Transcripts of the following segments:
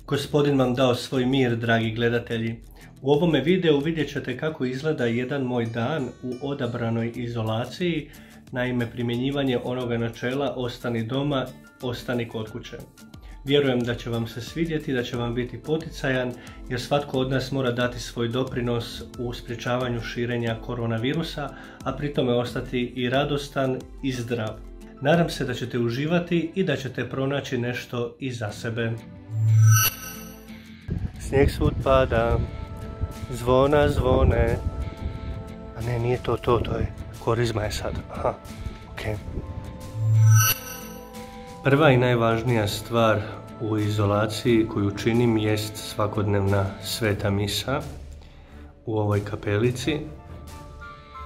Gospodin vam dao svoj mir, dragi gledatelji. U ovome videu vidjet ćete kako izgleda jedan moj dan u odabranoj izolaciji, naime primjenjivanje onoga načela ostani doma, ostani kod kuće. Vjerujem da će vam se svidjeti, da će vam biti poticajan, jer svatko od nas mora dati svoj doprinos u sprječavanju širenja koronavirusa, a pri tome ostati i radostan i zdrav. Nadam se da ćete uživati i da ćete pronaći nešto i za sebe. Snijeg svud pada, zvona zvone, a ne, nije to je korizma je sad, aha, okej. Prva i najvažnija stvar u izolaciji koju činim jest svakodnevna sveta misa u ovoj kapelici,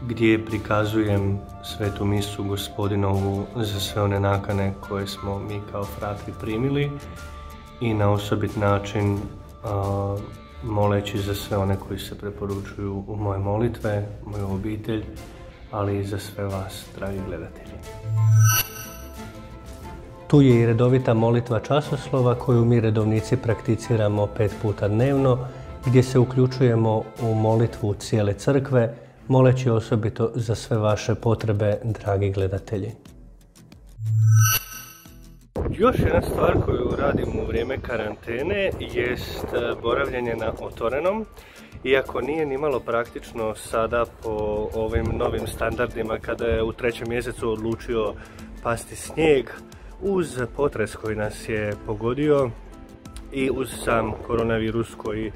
gdje prikazujem svetu misu Gospodinovu za sve one nakane koje smo mi kao fratri primili i na osobit način moleći za sve one koji se preporučuju u moje molitve, moju obitelj, ali i za sve vas, dragi gledatelji. Tu je i redovita molitva časoslova koju mi redovnici prakticiramo 5 puta dnevno, gdje se uključujemo u molitvu cijele crkve, moleći osobito za sve vaše potrebe, dragi gledatelji. Još jedna stvar koju radim u vrijeme karantene jest boravljenje na otvorenom. Iako nije nimalo praktično sada po ovim novim standardima kada je u 3. mjesecu odlučio pasti snijeg, uz potres koji nas je pogodio i uz sam koronavirus koji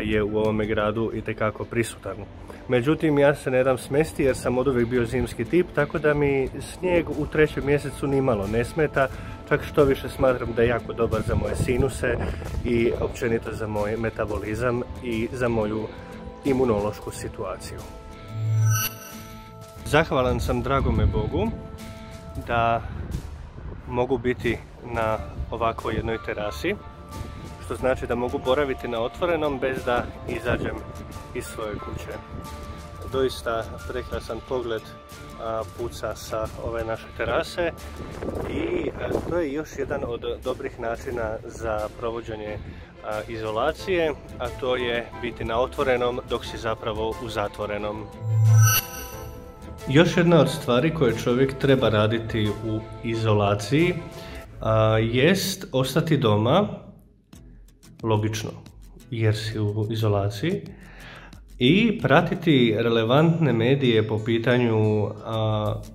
je u ovome gradu itekako prisutan. Međutim, ja se ne dam smesti jer sam oduvijek bio zimski tip, tako da mi snijeg u 3. mjesecu nimalo ne smeta, čak što više smatram da je jako dobar za moje sinuse i općenito za moj metabolizam i za moju imunološku situaciju. Zahvalan sam dragome Bogu da mogu biti na ovakvoj jednoj terasi, što znači da mogu boraviti na otvorenom bez da izađem iz svoje kuće. Doista prekrasan pogled puca sa ove naše terase i to je još jedan od dobrih načina za provođenje izolacije, a to je biti na otvorenom dok si zapravo u zatvorenom. Još jedna od stvari koje čovjek treba raditi u izolaciji jest ostati doma, logično jer si u izolaciji, i pratiti relevantne medije po pitanju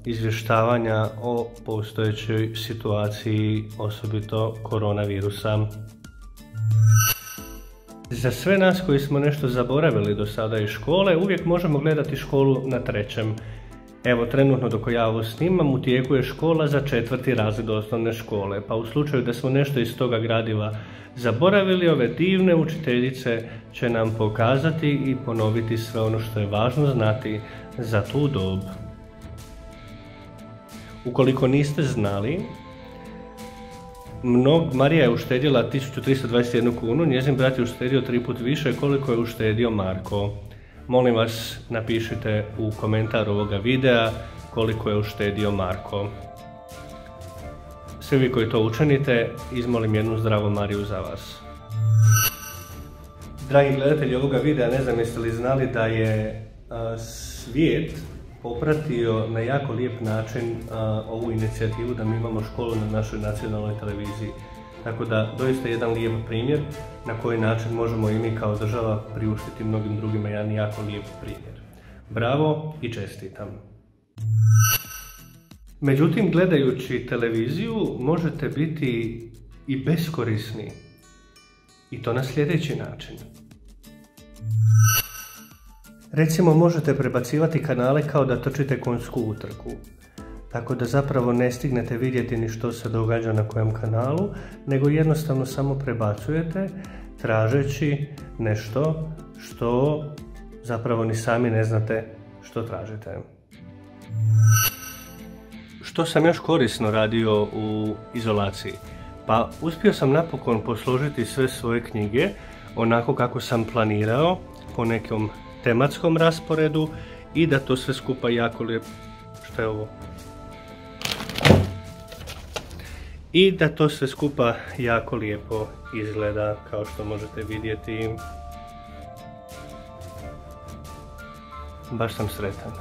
izvještavanja o postojećoj situaciji, osobito koronavirusa. Za sve nas koji smo nešto zaboravili do sada iz škole, uvijek možemo gledati školu na 3. Evo, trenutno dok ja ovo snimam, u tijeku je škola za 4. razred osnovne škole, pa u slučaju da smo nešto iz toga gradiva zaboravili, ove divne učiteljice će nam pokazati i ponoviti sve ono što je važno znati za tu dob. Ukoliko niste znali, Marija je uštedjela 1321 kunu, njezin brat je uštedio 3 puta više koliko je uštedio Marko. Molim vas, napišite u komentar ovoga videa koliko je uštedio Marko. Svi vi koji to učinite, izmolim jednu zdravu Mariju za vas. Dragi gledatelji ovoga videa, ne znam jeste li znali da je svijet popratio na jako lijep način ovu inicijativu da mi imamo školu na našoj nacionalnoj televiziji. Tako da, doista jedan lijep primjer na koji način možemo i mi kao država priuštiti mnogim drugima jedan jako lijep primjer. Bravo i čestitam! Međutim, gledajući televiziju možete biti i beskorisni. I to na sljedeći način. Recimo, možete prebacivati kanale kao da trčite konjsku utrku. Tako da zapravo ne stignete vidjeti ni što se događa na kojem kanalu, nego jednostavno samo prebacujete tražeći nešto što zapravo ni sami ne znate što tražite. Što sam još korisno radio u izolaciji? Pa uspio sam napokon posložiti sve svoje knjige onako kako sam planirao, po nekom tematskom rasporedu, i da to sve skupa jako lijepo... Što je ovo? i da to sve skupa jako lijepo izgleda, kao što možete vidjeti. Baš sam sretan.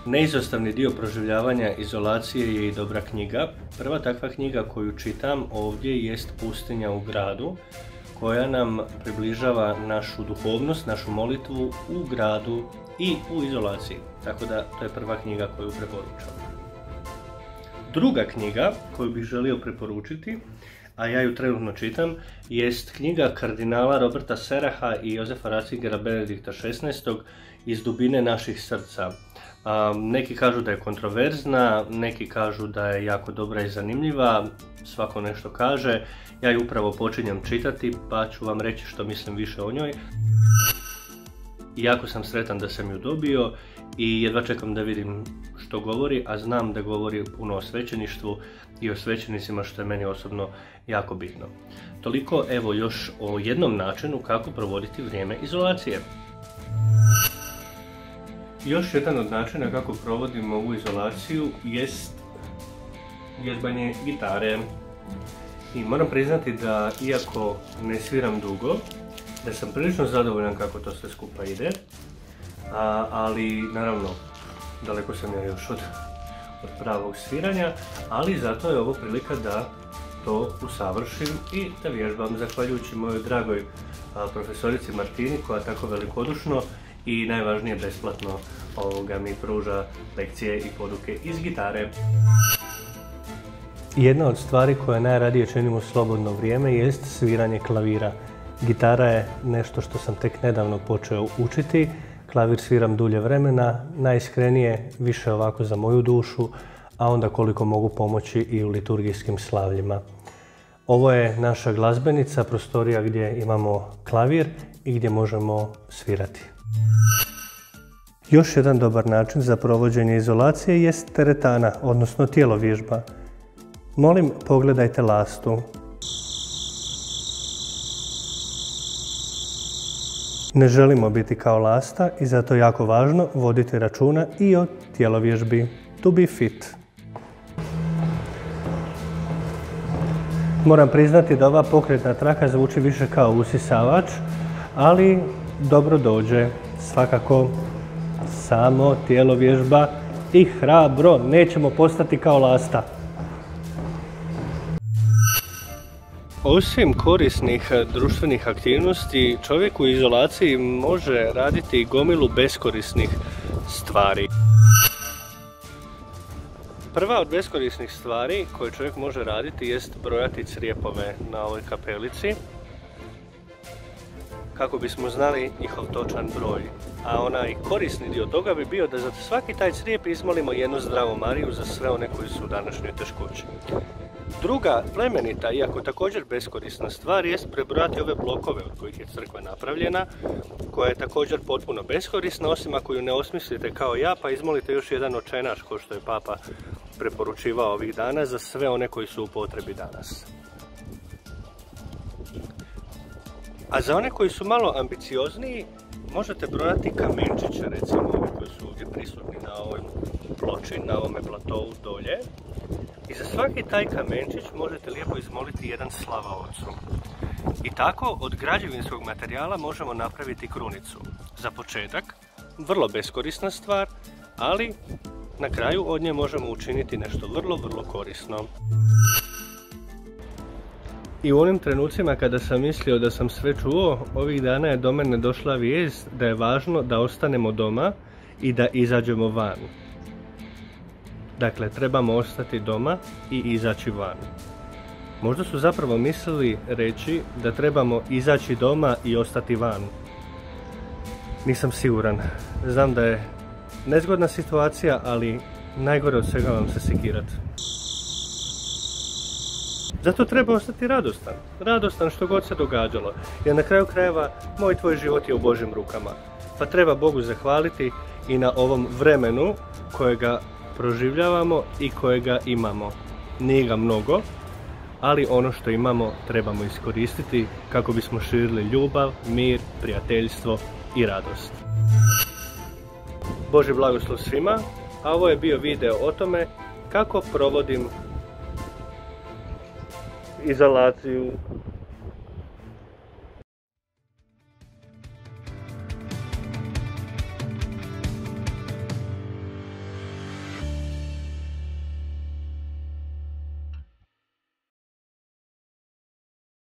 Neizostavni dio proživljavanja izolacije je i dobra knjiga. Prva takva knjiga koju čitam ovdje jest Pustinja u gradu, koja nam približava našu duhovnost, našu molitvu u gradu i u izolaciji. Tako da to je prva knjiga koju preporučam. Druga knjiga koju bih želio preporučiti, a ja ju trenutno čitam, jest knjiga kardinala Roberta Seraha i Jozefa Ratzingera Benedikta XVI. Iz dubine naših srca. Neki kažu da je kontroverzna, neki kažu da je jako dobra i zanimljiva, svako nešto kaže. Ja ju upravo počinjem čitati, pa ću vam reći što mislim više o njoj. Jako sam sretan da sam ju dobio i jedva čekam da vidim što govori, a znam da govori puno o svećeništvu i o svećenicima, što je meni osobno jako bitno. Toliko, evo, još o jednom načinu kako provoditi vrijeme izolacije. Još jedan od načina kako provodimo ovu izolaciju jest vježbanje gitare. I moram priznati da, iako ne sviram dugo, da sam prilično zadovoljan kako to sve skupa ide, ali naravno daleko sam ja još od pravog sviranja, ali zato je ovo prilika da to usavršim i da vježbam, zahvaljujući mojoj dragoj profesorici Martini, koja tako velikodušno i najvažnije besplatno mi pruža lekcije i poduke iz gitare. Jedna od stvari koje najradije činim u slobodno vrijeme jest sviranje klavira. Gitara je nešto što sam tek nedavno počeo učiti, klavir sviram dulje vremena, najiskrenije više ovako za moju dušu, a onda koliko mogu pomoći i u liturgijskim slavljima. Ovo je naša glazbenica, prostorija gdje imamo klavir i gdje možemo svirati. Još jedan dobar način za provođenje izolacije jest teretana, odnosno tjelovježba. Molim, pogledajte lastu. Ne želimo biti kao lasta i zato je jako važno voditi računa i o tjelovježbi. To be fit. Moram priznati da ova pokretna traka zvuči više kao usisavač, ali dobro dođe. Svakako samo tjelovježba i hrabro, nećemo postati kao lasta. Osim korisnih društvenih aktivnosti, čovjek u izolaciji može raditi i gomilu beskorisnih stvari. Prva od beskorisnih stvari koje čovjek može raditi jest brojati crijepove na ovoj kapelici, kako bismo znali njihov točan broj. A onaj korisni dio toga bi bio da za svaki taj crijep izmolimo jednu zdravu Mariju za sve one koji su u današnjoj teškoći. Druga plemenita, iako također beskorisna stvar, jest prebrojati ove blokove od kojih je crkva napravljena, koja je također potpuno beskorisna, osim ako ju ne osmislite kao ja, pa izmolite još jedan očenaš, kao što je Papa preporučivao ovih dana, za sve one koji su u potrebi danas. A za one koji su malo ambiciozniji, možete brojati kamenčiće, recimo ove koji su ovdje prisutni na ovoj ploči, na ovome platovu dolje. I za svaki taj kamenčić možete lijepo izmoliti jedan slava Otcu. I tako od građevinskog materijala možemo napraviti krunicu. Za početak, vrlo beskorisna stvar, ali na kraju od nje možemo učiniti nešto vrlo, vrlo korisno. I u onim trenucima kada sam mislio da sam sve čuo, ovih dana je do mene došla vijest da je važno da ostanemo doma i da izađemo van. Dakle, trebamo ostati doma i izaći van. Možda su zapravo mislili reći da trebamo izaći doma i ostati van. Nisam siguran. Znam da je nezgodna situacija, ali najgore od svega vam se sekirati. Zato treba ostati radostan. Radostan što god se događalo. Jer na kraju krajeva, moj tvoj život je u Božjim rukama. Pa treba Bogu zahvaliti i na ovom vremenu kojega proživljavamo i kojega imamo. Nije ga mnogo, ali ono što imamo trebamo iskoristiti kako bismo širili ljubav, mir, prijateljstvo i radost. Božji blagoslov svima, a ovo je bio video o tome kako provodim izolaciju